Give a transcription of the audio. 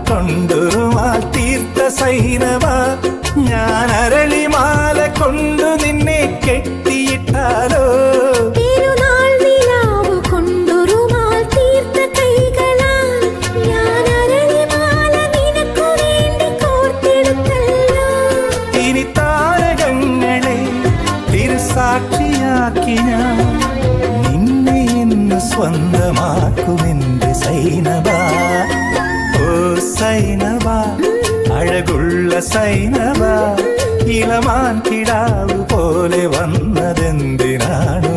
കൊണ്ടുരുമാൽ തീർത്ത സൈനവ ഞാൻ അരളിമാല കൊണ്ടു നിന്നെ കെട്ടിയിട്ടാലോ ഇനി താരകങ്ങളെ തിരുസാക്ഷിയാക്കി ഞാൻ നിന്നെ ഇന്ന് സ്വന്തമാക്കുമെന്റെ സൈനവ ഓ സൈനവ അഴകുള്ള സൈനവ ഇളമാൻ കിടാവ് പോലെ വന്നതെന്തിനാണ്